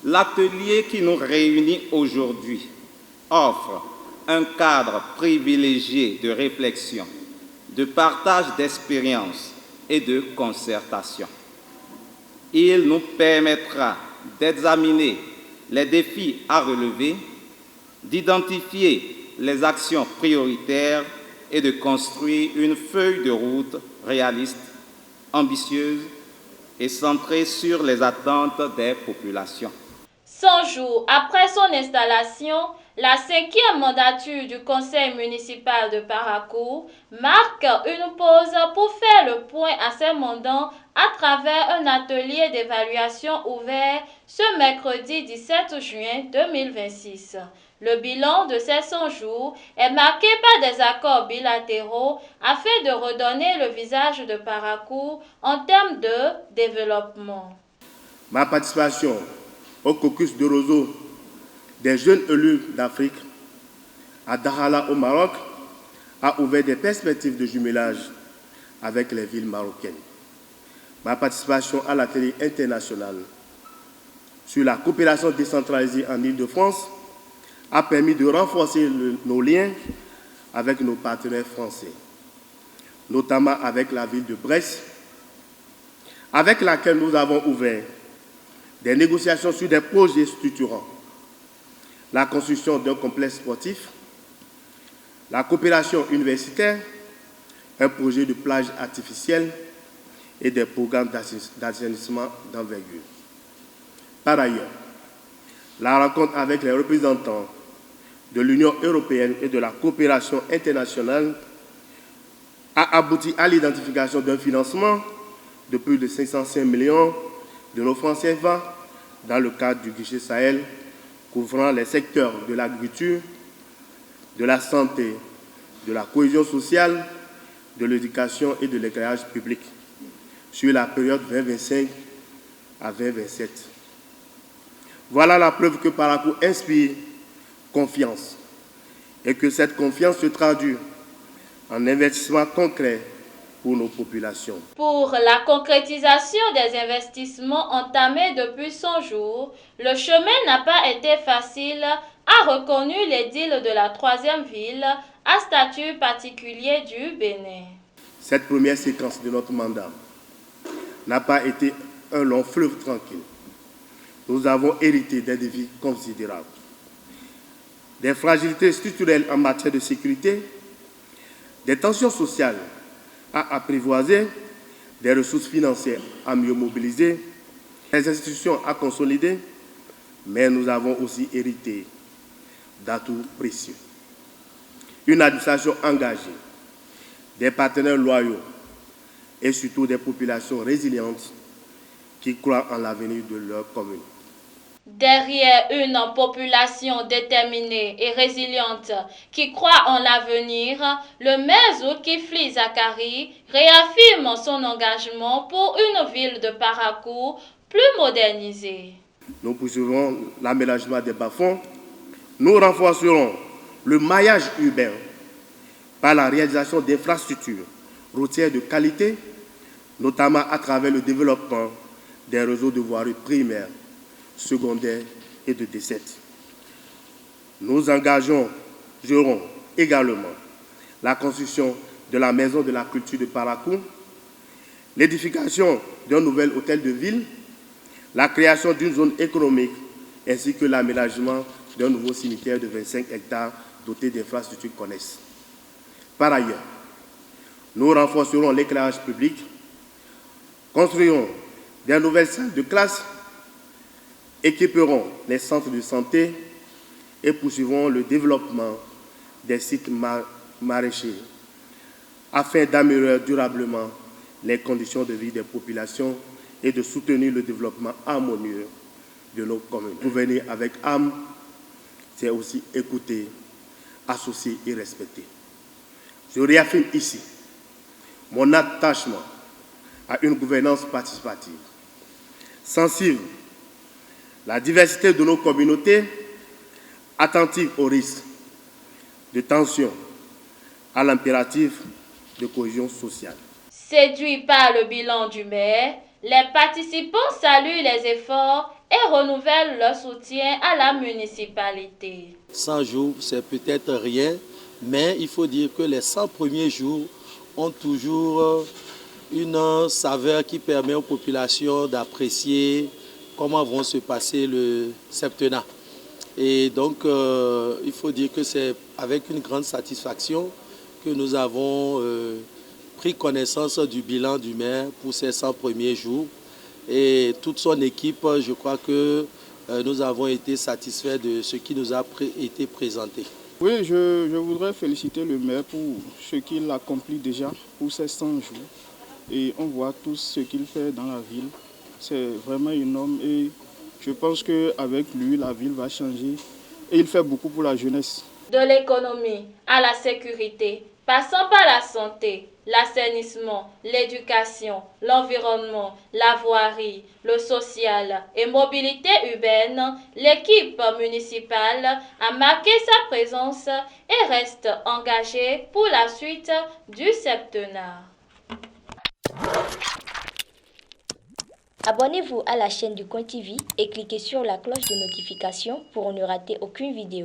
L'atelier qui nous réunit aujourd'hui offre un cadre privilégié de réflexion, de partage d'expériences et de concertation. Il nous permettra d'examiner les défis à relever, d'identifier les actions prioritaires et de construire une feuille de route réaliste, ambitieuse et centrée sur les attentes des populations. 100 jours après son installation, la 5e mandature du conseil municipal de Parakou marque une pause pour faire le point à ses mandants à travers un atelier d'évaluation ouvert ce mercredi 17 juin 2026. Le bilan de ces 100 jours est marqué par des accords bilatéraux afin de redonner le visage de Parakou en termes de développement. Ma participation au caucus de Roseau des jeunes élus d'Afrique à Dakhla au Maroc a ouvert des perspectives de jumelage avec les villes marocaines. Ma participation à l'atelier international sur la coopération décentralisée en Île-de-France a permis de renforcer nos liens avec nos partenaires français, notamment avec la ville de Brest, avec laquelle nous avons ouvert des négociations sur des projets structurants, la construction d'un complexe sportif, la coopération universitaire, un projet de plage artificielle et des programmes d'assainissement d'envergure. Par ailleurs, la rencontre avec les représentants de l'Union européenne et de la coopération internationale a abouti à l'identification d'un financement de plus de 505 millions de nos francs CFA dans le cadre du guichet Sahel, couvrant les secteurs de l'agriculture, de la santé, de la cohésion sociale, de l'éducation et de l'éclairage public sur la période 2025 à 2027. Voilà la preuve que Parakou inspire confiance et que cette confiance se traduit en investissement concret pour nos populations. Pour la concrétisation des investissements entamés depuis 100 jours, le chemin n'a pas été facile, a reconnu l'édile de la 3e ville à statut particulier du Bénin. Cette première séquence de notre mandat n'a pas été un long fleuve tranquille. Nous avons hérité des défis considérables, des fragilités structurelles en matière de sécurité, des tensions sociales à apprivoiser, des ressources financières à mieux mobiliser, des institutions à consolider, mais nous avons aussi hérité d'atouts précieux. Une administration engagée, des partenaires loyaux et surtout des populations résilientes qui croient en l'avenir de leur commune. Derrière une population déterminée et résiliente qui croit en l'avenir, le maire Zulkifli Zakari réaffirme son engagement pour une ville de Parakou plus modernisée. Nous poursuivrons l'aménagement des bas-fonds, nous renforcerons le maillage urbain par la réalisation d'infrastructures routières de qualité, notamment à travers le développement des réseaux de voiries primaires, secondaires et de dessertes. Nous engagerons également la construction de la maison de la culture de Parakou, l'édification d'un nouvel hôtel de ville, la création d'une zone économique ainsi que l'aménagement d'un nouveau cimetière de 25 hectares doté d'infrastructures connexes. Par ailleurs, nous renforcerons l'éclairage public, construirons des nouvelles salles de classe, équiperons les centres de santé et poursuivrons le développement des sites maraîchers afin d'améliorer durablement les conditions de vie des populations et de soutenir le développement harmonieux de nos communes. Gouverner avec âme, c'est aussi écouter, associer et respecter. Je réaffirme ici mon attachement à une gouvernance participative, sensible la diversité de nos communautés, attentive aux risques de tension, à l'impératif de cohésion sociale. Séduit par le bilan du maire, Les participants saluent les efforts et renouvellent leur soutien à la municipalité. 100 jours, c'est peut-être rien, mais il faut dire que les 100 premiers jours ont toujours une saveur qui permet aux populations d'apprécier comment vont se passer le septennat. Et donc, il faut dire que c'est avec une grande satisfaction que nous avons pris connaissance du bilan du maire pour ces 100 premiers jours. Et toute son équipe, je crois que nous avons été satisfaits de ce qui nous a été présenté. Oui, je voudrais féliciter le maire pour ce qu'il accomplit déjà pour ces 100 jours. Et on voit tout ce qu'il fait dans la ville. C'est vraiment un homme et je pense qu'avec lui, la ville va changer. Et il fait beaucoup pour la jeunesse. De l'économie à la sécurité, passant par la santé, l'assainissement, l'éducation, l'environnement, la voirie, le social et mobilité urbaine, l'équipe municipale a marqué sa présence et reste engagée pour la suite du septennat. Abonnez-vous à la chaîne du Coin TV et cliquez sur la cloche de notification pour ne rater aucune vidéo.